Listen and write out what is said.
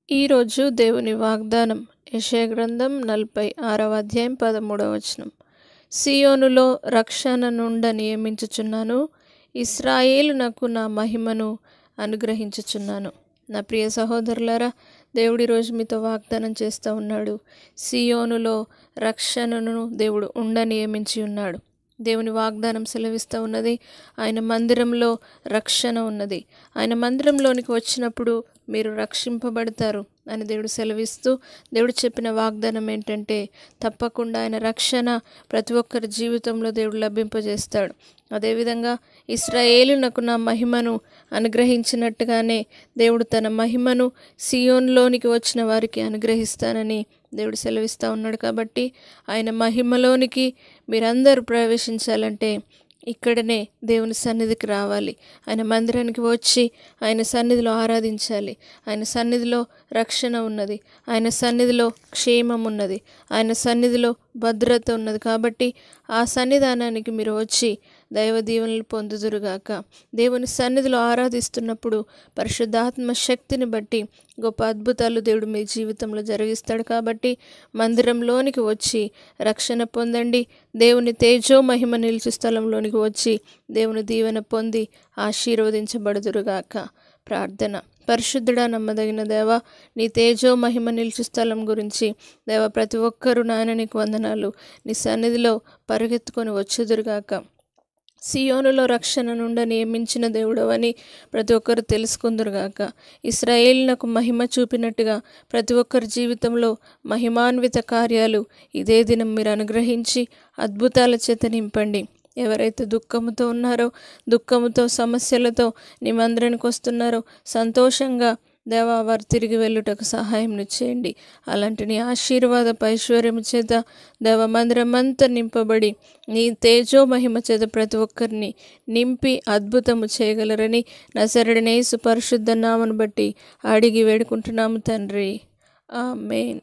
ఈరోజు దేవుని వాగ్దానం యెషయా గ్రంథం 46వ అధ్యాయం 13వ వచనం. సియోనులో రక్షణ నుండ నియమించుచున్నాను, ఇశ్రాయేలునకు నా మహిమను అనుగ్రహించుచున్నాను. నా ప్రియ సహోదరులారా, దేవుడు ఈరోజు మీతో వాగ్దానం చేస్తూ ఉన్నాడు. సియోనులో రక్షణను దేవుడు నియమించి ఉన్నాడు. దేవుని వాగ్దానం సెలవిస్తూ ఉన్నది. ఆయన మందిరంలో రక్షణ ఉన్నది. ఆయన మందిరంలోనికి వచ్చినప్పుడు మీరు రక్షింపబడతారు అని దేవుడు సెలవిస్తూ, దేవుడు చెప్పిన వాగ్దానం ఏంటంటే, తప్పకుండా ఆయన రక్షణ ప్రతి ఒక్కరి జీవితంలో దేవుడు లభింపజేస్తాడు. అదేవిధంగా ఇశ్రాయేలునకు నా మహిమను అనుగ్రహించినట్టుగానే దేవుడు తన మహిమను సియోన్లోనికి వచ్చిన వారికి అనుగ్రహిస్తానని దేవుడు సెలవిస్తూ ఉన్నాడు. కాబట్టి ఆయన మహిమలోనికి మీరందరూ ప్రవేశించాలంటే ఇక్కడనే దేవుని సన్నిధికి రావాలి. ఆయన మందిరానికి వచ్చి ఆయన సన్నిధిలో ఆరాధించాలి. ఆయన సన్నిధిలో రక్షణ ఉన్నది, ఆయన సన్నిధిలో క్షేమం ఉన్నది, ఆయన సన్నిధిలో భద్రత ఉన్నది. కాబట్టి ఆ సన్నిధానానికి మీరు వచ్చి దైవ దీవెనలు పొందుదురుగాక. దేవుని సన్నిధిలో ఆరాధిస్తున్నప్పుడు పరిశుద్ధాత్మ శక్తిని బట్టి గొప్ప అద్భుతాలు దేవుడు మీ జీవితంలో జరిగిస్తాడు. కాబట్టి మందిరంలోనికి వచ్చి రక్షణ పొందండి. దేవుని తేజో మహిమ నిలిచి స్థలంలోనికి వచ్చి దేవుని దీవెన పొంది ఆశీర్వదించబడుదురుగాక. ప్రార్థన. పరిశుద్ధుడా, నమ్మదగిన దేవ, నీ తేజో మహిమ నిలిచి స్థలం గురించి దేవ ప్రతి ఒక్కరూ నాయన నీకు వందనాలు. నీ సన్నిధిలో పరిగెత్తుకొని వచ్చుదురుగాక. సియోనులో రక్షణ నుండి నియమించిన దేవుడవని ప్రతి ఒక్కరు తెలుసుకుందురుగాక. ఇశ్రాయేలునకు మహిమ చూపినట్టుగా ప్రతి ఒక్కరి జీవితంలో మహిమాన్విత కార్యాలు ఇదే దినం మీరు అనుగ్రహించి అద్భుతాల చేత నింపండి. ఎవరైతే దుఃఖముతో ఉన్నారో, దుఃఖముతో సమస్యలతో నీ మందిరానికి వస్తున్నారో, సంతోషంగా దేవా వారు తిరిగి వెళ్ళుటకు సహాయం చేయండి. అలాంటి నీ ఆశీర్వాదపు ఐశ్వర్యము చేత దేవ మందిరం అంతా నింపబడి నీ తేజో మహిమ చేత ప్రతి ఒక్కరిని నింపి అద్భుతము చేయగలరని నజరేయుడైన యేసు పరిశుద్ధ నామమును బట్టి అడిగి వేడుకుంటున్నాము తండ్రి. ఆమేన్.